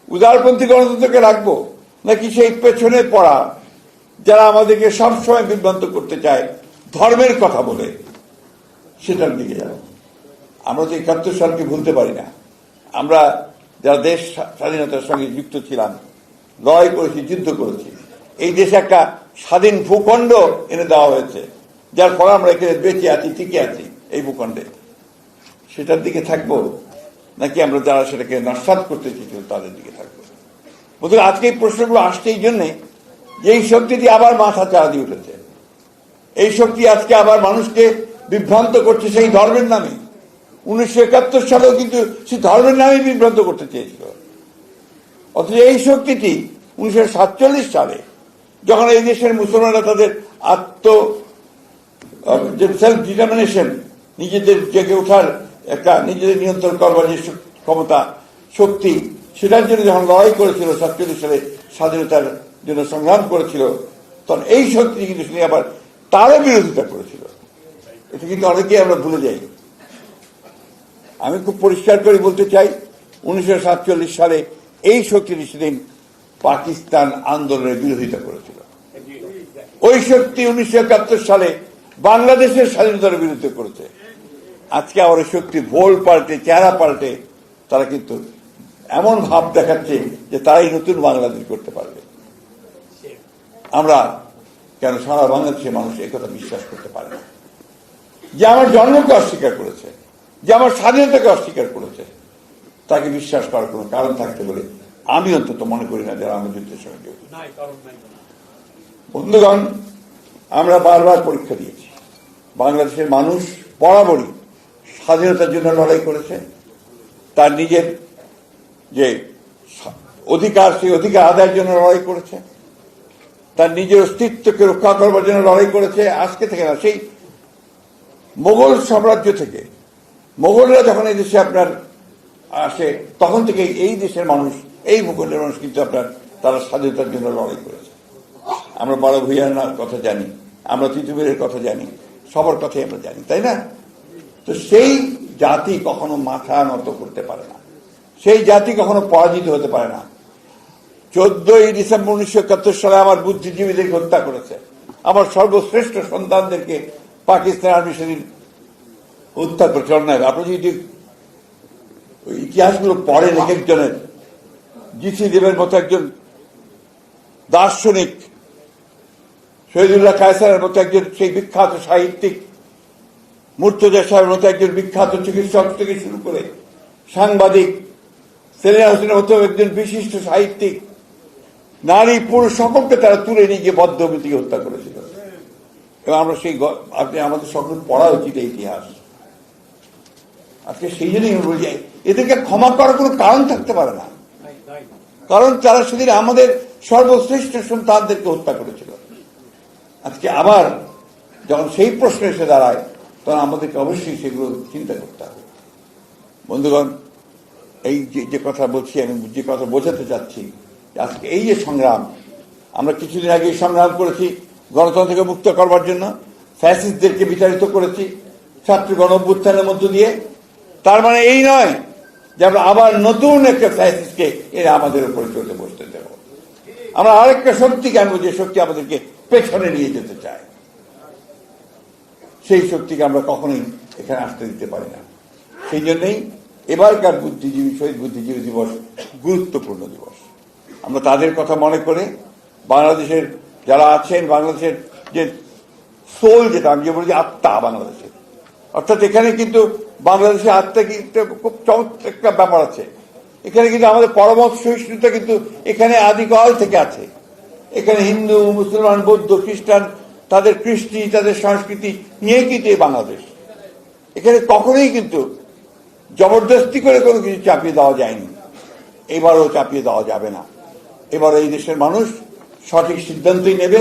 উদারপন্থী গণতন্ত্রকে রাখবো, নাকি সেই পেছনে পড়া যারা আমাদেরকে সবসময় বিভ্রান্ত করতে চায় ধর্মের কথা বলে সেটার দিকে যাব? আমরা তো ৭১ সালকে ভুলতে পারি না। আমরা যারা দেশ স্বাধীনতার সঙ্গে যুক্ত ছিলাম, লড়াই করেছি, যুদ্ধ করেছি, এই দেশে একটা স্বাধীন ভূখণ্ড এনে দেওয়া হয়েছে, যার ফলে আমরা এখানে বেঁচে আছি, টিকে আছি এই ভূখণ্ডে। সেটার দিকে থাকবো, নাকি আমরা যারা সেটাকে নস্যাৎ করতে চেয়েছিল তাদের দিকে থাকবো? বলতে আজকে এই প্রশ্নগুলো আসছে এই জন্যে যে এই শক্তিটি আবার মাথা চাড়া দিয়ে উঠেছে। এই শক্তি আজকে আবার মানুষকে বিভ্রান্ত করছে সেই ধর্মের নামে। 1971 সালেও কিন্তু সেই ধর্মের নামে বিভ্রান্ত করতে চেয়েছিল। অথচ এই শক্তিটি 1947 সালে যখন এই দেশের মুসলমানরা তাদের সেলফ ডিটারমিনেশন, নিজেদের জেগে ওঠার একটা, নিজেদের নিয়ন্ত্রণ করবার যে ক্ষমতা, শক্তি, সেটার জন্য যখন লড়াই করেছিল, 47 সালে স্বাধীনতার জন্য সংগ্রাম করেছিল, তখন এই শক্তি কিন্তু শুনে আবার তারও বিরোধিতা করেছিল। এটা কিন্তু অনেকেই আমরা ভুলে যাই। আমি খুব পরিষ্কার করে বলতে চাই, 1947 সালে এই শক্তিটি সেদিন পাকিস্তান আন্দোলনের বিরোধিতা করেছিল। ওই শক্তি 1971 সালে বাংলাদেশের স্বাধীনতার বিরুদ্ধে করেছে। আজকে আবার ওই শক্তি ভোল পাল্টে, চেহারা পাল্টে তারা কিন্তু এমন ভাব দেখাচ্ছে যে তারাই নতুন বাংলাদেশ করতে পারবে। আমরা কেন সারা বাংলাদেশের মানুষ একথা বিশ্বাস করতে পারে না? যে আমার জন্মকে অস্বীকার করেছে, যে আমার স্বাধীনতাকে অস্বীকার করেছে, তাকে বিশ্বাস করার কোন কারণ থাকতে বলে আমি অন্তত মনে করি না যারা আমি যুদ্ধের সঙ্গে জড়িত। বন্ধুগণ, আমরা বারবার পরীক্ষা দিয়েছি। বাংলাদেশের মানুষ বরাবরই স্বাধীনতার জন্য লড়াই করেছে, তার নিজের যে অধিকার, সেই অধিকার আদায়ের জন্য লড়াই করেছে, তার নিজের অস্তিত্বকে রক্ষা করবার জন্য লড়াই করেছে। আজকে থেকে না, সেই মোগল সাম্রাজ্য থেকে, মোগলরা যখন এই দেশে আপনার আসে, তখন থেকে এই দেশের মানুষ, এই ভূখণ্ডের মানুষ কিন্তু আপনার তারা স্বাধীনতার জন্য লড়াই করেছে। আমরা বড় ভূঁইয়ার কথা জানি, আমরা তিতুমিরের কথা জানি, সবার কথাই আমরা জানি, তাই না? তো সেই জাতি কখনো মাথা নত করতে পারে না, সেই জাতি কখনো পরাজিত হতে পারে না। 14ই ডিসেম্বর 1971 সালে আমার বুদ্ধিজীবীদেরকে হত্যা করেছে, আমার সর্বশ্রেষ্ঠ সন্তানদেরকে পাকিস্তান আর্মি সেদিন হত্যা করেছে অন্যায়। আপনি যদি ইতিহাসগুলো পড়েন, এক একজনের, জিসি দেবের মতো একজন দার্শনিক, শহীদুল্লাহ কায়সারের মতো একজন সেই বিখ্যাত সাহিত্যিক, মুর্তজা সাহেবের মতো একজন বিখ্যাত চিকিৎসক থেকে শুরু করে সাংবাদিক, সেলিনা হোসেনের মতো একজন বিশিষ্ট সাহিত্যিক, নারী পুরুষ সকলকে তারা তুলে নিয়ে গিয়ে বদ্ধভূমিকে হত্যা করেছিল। এবং আমরা সেই, আপনি আমাদের সকল পড়া উচিত এই ইতিহাস। আজকে সেই জন্যই বলি যাই, এদেরকে ক্ষমা করার কোনো কারণ থাকতে পারে না, কারণ তারা সেদিন আমাদের সর্বশ্রেষ্ঠ সন্তানদেরকে হত্যা করেছিল। আজকে আবার যখন সেই প্রশ্ন এসে দাঁড়ায়, তখন আমাদেরকে অবশ্যই সেগুলো চিন্তা করতে হবে। বন্ধুগণ, এই যে কথা বলছি, আমি যে কথা বোঝাতে চাচ্ছি, আজকে এই যে সংগ্রাম, আমরা কিছুদিন আগে সংগ্রাম করেছি গণতন্ত্রকে মুক্ত করবার জন্য, ফ্যাসিস্টদেরকে বিতাড়িত করেছি ছাত্র গণ অভ্যুত্থানের মধ্য দিয়ে। তার মানে এই নয় যে আমরা আবার নতুন একটা ফ্যাসিস্টকে এরা আমাদের উপরে চলতে বসতে দেব। আমরা আরেকটা শক্তিকে আনবো, যে শক্তি আমাদেরকে পেছনে নিয়ে যেতে চায়। সেই শক্তিকে আমরা কখনোই এখানে আসতে দিতে পারি না। সেই জন্যই এবারকার বুদ্ধিজীবী, শহীদ বুদ্ধিজীবী দিবস গুরুত্বপূর্ণ দিবস। আমরা তাদের কথা মনে করে বাংলাদেশের যারা আছেন, বাংলাদেশের যে সোল, যেটা আমি যে বলি আত্মা বাংলাদেশের, অর্থাৎ এখানে কিন্তু বাংলাদেশের আত্মা কিন্তু খুব চমৎকার একটা ব্যাপার আছে। এখানে কিন্তু আমাদের পরমত সহিষ্ণুতা কিন্তু এখানে আদিকাল থেকে আছে। এখানে হিন্দু, মুসলমান, বৌদ্ধ, খ্রিস্টান, তাদের কৃষ্টি, তাদের সংস্কৃতি নিয়ে কিন্তু এই বাংলাদেশ। এখানে কখনোই কিন্তু জবরদস্তি করে কোনো কিছু চাপিয়ে দেওয়া যায়নি, এবারও চাপিয়ে দেওয়া যাবে না। এবার এই দেশের মানুষ সঠিক সিদ্ধান্তই নেবে।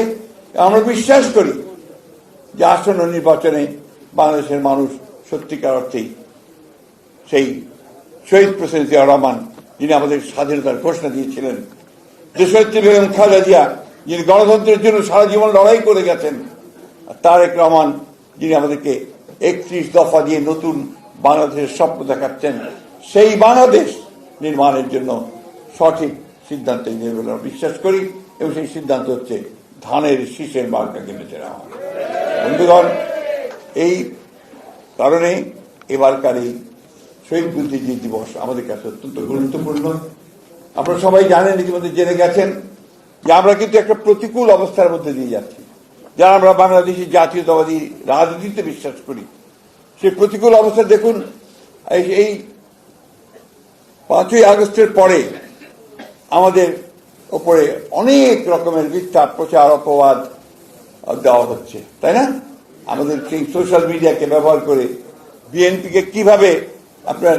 আমরা বিশ্বাস করি যে আসন্ন নির্বাচনে বাংলাদেশের মানুষ সত্যিকার অর্থেই সেই শহীদ প্রেসিডেন্ট জিয়াউর রহমান, যিনি আমাদের স্বাধীনতার ঘোষণা দিয়েছিলেন, দেশনেত্রী বেগম খালেদা জিয়া, যিনি গণতন্ত্রের জন্য সারা জীবন লড়াই করে গেছেন, তারেক রহমান, যিনি আমাদেরকে 31 দফা দিয়ে নতুন বাংলাদেশের স্বপ্ন দেখাচ্ছেন, সেই বাংলাদেশ নির্মাণের জন্য সঠিক সিদ্ধান্ত নেবে বলে আমরা বিশ্বাস করি, এবং সেই সিদ্ধান্ত হচ্ছে ধানের শীষের মার্কাকে বেছে নেওয়া। বন্ধুগণ, এই কারণে এবারকার এই শহীদ বুদ্ধিজীবী দিবস আমাদের কাছে অত্যন্ত গুরুত্বপূর্ণ। আপনারা সবাই জানেন, ইতিমধ্যে জেনে গেছেন যে আমরা কিন্তু একটা প্রতিকূল অবস্থার মধ্যে দিয়ে যাচ্ছি। যারা আমরা বাংলাদেশি জাতীয়তাবাদী রাজনীতিতে বিশ্বাস করি, সেই প্রতিকূল অবস্থা দেখুন। এই 5ই আগস্টের পরে আমাদের ওপরে অনেক রকমের মিথ্যা প্রচার অপবাদ দেওয়া হচ্ছে, তাই না? আমাদের সেই সোশ্যাল মিডিয়াকে ব্যবহার করে বিএনপিকে কিভাবে আপনার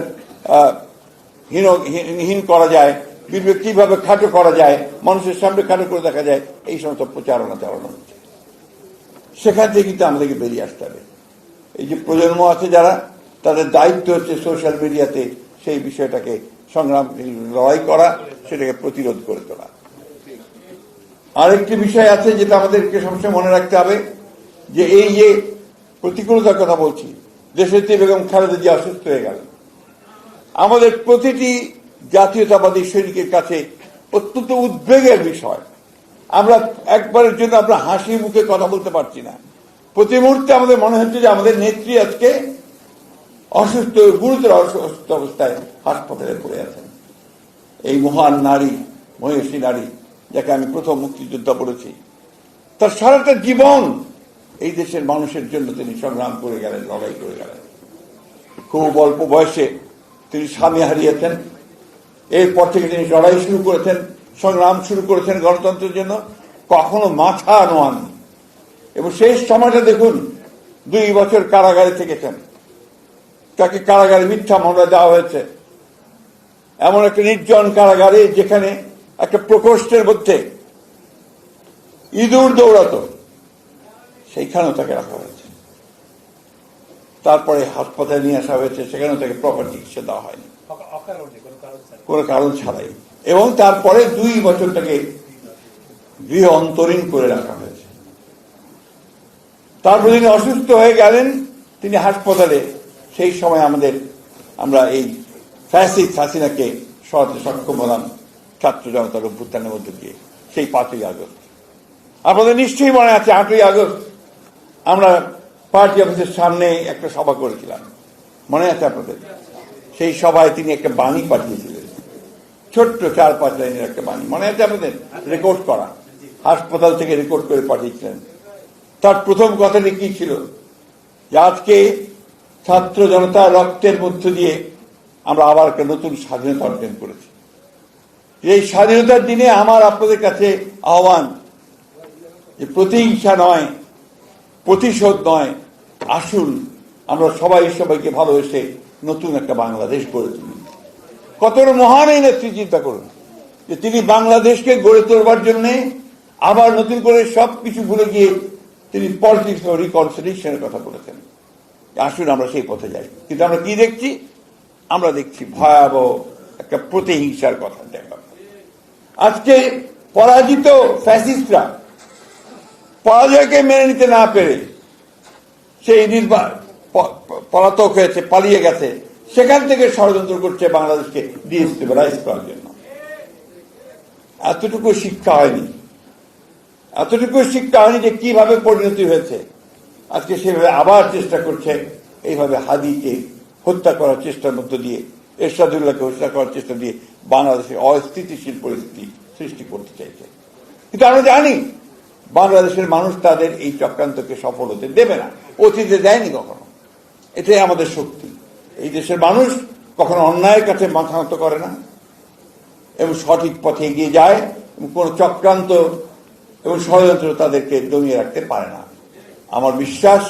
হীন করা যায়, বিবেক কিভাবে খাটো করা যায়, মানুষের সামনে খাটো করে দেখা যায়, এই সমস্ত প্রচারণা চালানো হচ্ছে। সেখান থেকে কিন্তু আমাদেরকে বেরিয়ে আসতে হবে। এই যে প্রজন্ম আছে যারা, তাদের দায়িত্ব হচ্ছে সোশ্যাল মিডিয়াতে সেই বিষয়টাকে সংগ্রাম লড়াই করা, সেটাকে প্রতিরোধ করে তোলা। আরেকটি বিষয় আছে যেটা আমাদেরকে সবসময় মনে রাখতে হবে, যে এই যে প্রতিকূলতার কথা বলছি, দেশনেত্রী বেগম খালেদা জিয়া অসুস্থ হয়ে গেল, আমাদের প্রতিটি জাতীয়তাবাদী সৈনিকের কাছে অত্যন্ত উদ্বেগের বিষয়। আমরা একবারের জন্য আমরা হাসি মুখে কথা বলতে পারছি না। প্রতি মুহূর্তে আমাদের মনে হচ্ছে যে আমাদের নেত্রী আজকে অসুস্থ, গুরুতর অসুস্থ অবস্থায় হাসপাতালে পড়ে আছেন। এই মহান নারী, মহিষী নারী, যাকে আমি প্রথম মুক্তিযোদ্ধা বলেছি, তার সারাটা জীবন এই দেশের মানুষের জন্য তিনি সংগ্রাম করে গেলেন, লড়াই করে গেলেন। খুব অল্প বয়সে তিনি স্বামী হারিয়েছেন। এরপর থেকে তিনি লড়াই শুরু করেছেন, সংগ্রাম শুরু করেছেন গণতন্ত্রের জন্য, কখনো মাথা নোয়াননি। এবং শেষ সময়টা দেখুন, 2 বছর কারাগারে থেকেছেন। তাকে কারাগারে মিথ্যা মামলা দেওয়া হয়েছে, এমন একটা নির্জন কারাগারে যেখানে একটা প্রকোষ্ঠের মধ্যে ইঁদুর দৌড়াতো, সেইখানেও তাকে রাখা হয়েছে। তারপরে হাসপাতালে নিয়ে আসা হয়েছে, সেখানেও তাকে প্রপার চিকিৎসা দেওয়া হয়নি, কোনো কারণ ছাড়াই। এবং তারপরে 2 বছর তাকে গৃহ অন্তরীণ করে রাখা হয়েছে। তারপর তিনি অসুস্থ হয়ে গেলেন, তিনি হাসপাতালে। সেই সময় আমরা এই ফ্যাসিস্ট হাসিনাকে সরাতে সক্ষম হলাম ছাত্র জনতার অভ্যুত্থানের মধ্যে দিয়ে, সেই 5ই আগস্ট। আপনাদের নিশ্চয়ই মনে আছে, 8ই আগস্ট আমরা পার্টি অফিসের সামনে একটা সভা করেছিলাম, মনে আছে আপনাদের? সেই সভায় তিনি একটা বাণী পাঠিয়েছিলেন, ছোট্ট 4-5 লাইনের একটা বাণী, মনে আছে আপনাদের? রেকর্ড করা, হাসপাতাল থেকে রেকর্ড করে পাঠিয়েছিলেন। তার প্রথম কথাটি কি ছিল? যে আজকে ছাত্র জনতার রক্তের মধ্য দিয়ে আমরা আবার একটা নতুন স্বাধীনতা অর্জন করেছি। এই স্বাধীনতার দিনে আমার আপনাদের কাছে আহ্বান, যে প্রতিহিংসা নয়, প্রতিশোধ নয়, আসুন আমরা সবাই সবাইকে ভালোবেসে নতুন একটা বাংলাদেশ গড়ে তুলি। কত মহান এই নেত্রী, চিন্তা করুন যে তিনি বাংলাদেশকে গড়ে তোলবার জন্য আবার নতুন করে সবকিছু ভুলে গিয়ে তিনি পলিটিক্স ও রিকনসিলিয়েশনের কথা বলেছেন। আসুন আমরা সেই পথে যাই। কিন্তু আমরা কি দেখছি? আমরা দেখছি ভয়াবহ একটা প্রতিহিংসার কথা। আজকে পরাজিত ফ্যাসিস্টরা পরাজয়কে মেনে নিতে না পেরে সেই পলাতক হয়েছে, পালিয়ে গেছে, সেখান থেকে ষড়যন্ত্র করছে বাংলাদেশকে ডিস্টেবিলাইজ করার জন্য। এতটুকু শিক্ষা হয়নি, যে কিভাবে পরিণতি হয়েছে। আজকে সেভাবে আবার চেষ্টা করছে, এইভাবে হাদিকে হত্যা করার চেষ্টার মধ্য দিয়ে, এরশাদুল্লাহকে হত্যা করার চেষ্টা দিয়ে বাংলাদেশের অস্থিতিশীল পরিস্থিতি সৃষ্টি করতে চাইছে। কিন্তু আমরা জানি বাংলাদেশের মানুষ তাদের এই চক্রান্তকে সফল হতে দেবে না, অতীতে দেয়নি কখনো। এটাই আমাদের শক্তি। এই দেশের মানুষ কখনো অন্যায়ের কাছে মাথা নত করে না এবং সঠিক পথে এগিয়ে যায়, এবং কোন চক্রান্ত এবং ষড়যন্ত্র তাদেরকে দমিয়ে রাখতে পারে না। আমার বিশ্বাস,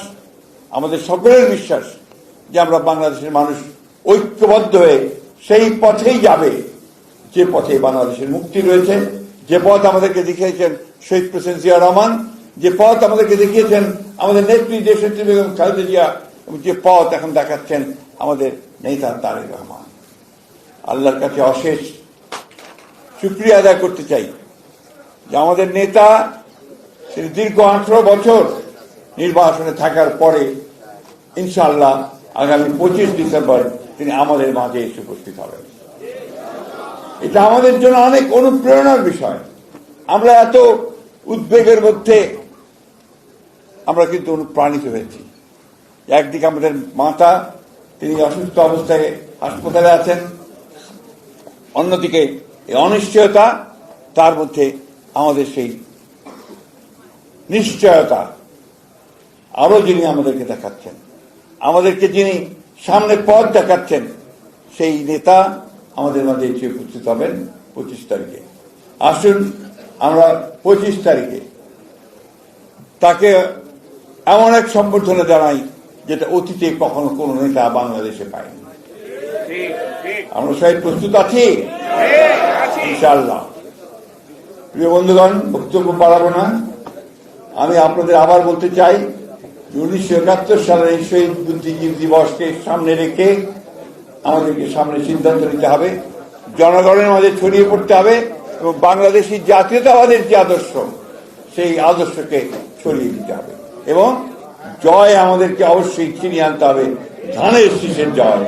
আমাদের সকলের বিশ্বাস, যে আমরা বাংলাদেশের মানুষ ঐক্যবদ্ধ হয়ে সেই পথেই যাবে যে পথে বাংলাদেশের মুক্তি রয়েছে, যে পথ আমাদেরকে দেখিয়েছেন শহীদ প্রেসিডেন্ট জিয়া রহমান, যে পথ আমাদেরকে দেখিয়েছেন আমাদের নেত্রী দেশনেত্রী বেগম খালেদা জিয়া, এবং যে পথ এখন দেখাচ্ছেন আমাদের নেতা তারেক রহমান। আল্লাহর কাছে অশেষ শুকরিয়া আদায় করতে চাই যে আমাদের নেতা তিনি দীর্ঘ 18 বছর নির্বাসনে থাকার পরে ইনশাআল্লাহ আগামী 25 ডিসেম্বর তিনি আমাদের মাঝে এসে উপস্থিত হবেন। এটা আমাদের জন্য অনেক অনুপ্রেরণার বিষয়। আমরা এত উদ্বেগের মধ্যে আমরা কিন্তু অনুপ্রাণিত হয়েছি। একদিকে আমাদের মাতা, তিনি অসুস্থ অবস্থায় হাসপাতালে আছেন, অন্যদিকে এই অনিশ্চয়তা, তার মধ্যে আমাদের সেই নিশ্চয়তা আরো যিনি আমাদেরকে দেখাচ্ছেন, আমাদেরকে যিনি সামনে পথ দেখাচ্ছেন, সেই নেতা আমাদের মাঝে এসে উপস্থিত হবেন 25 তারিখে। আসুন আমরা 25 তারিখে তাকে এমন এক সম্বর্ধনা জানাই যেটা অতীতে কখনো কোন নেতা বাংলাদেশে পায়নি। আমরা সবাই প্রস্তুত আছি ইনশাআল্লাহ। প্রিয় বন্ধুগণ, বক্তব্য বাড়াবো না। আমি আপনাদের আবার বলতে চাই, 1971 সালের এই শহীদ বুদ্ধিজীবী দিবসকে সামনে রেখে আমাদেরকে সামনে সিদ্ধান্ত নিতে হবে, জনগণের মাঝে ছড়িয়ে পড়তে হবে এবং বাংলাদেশি জাতীয়তাবাদের যে আদর্শ, সেই আদর্শকে ছড়িয়ে দিতে হবে এবং জয় আমাদেরকে অবশ্যই ছিনিয়ে আনতে হবে, ধানের শীষের জয়।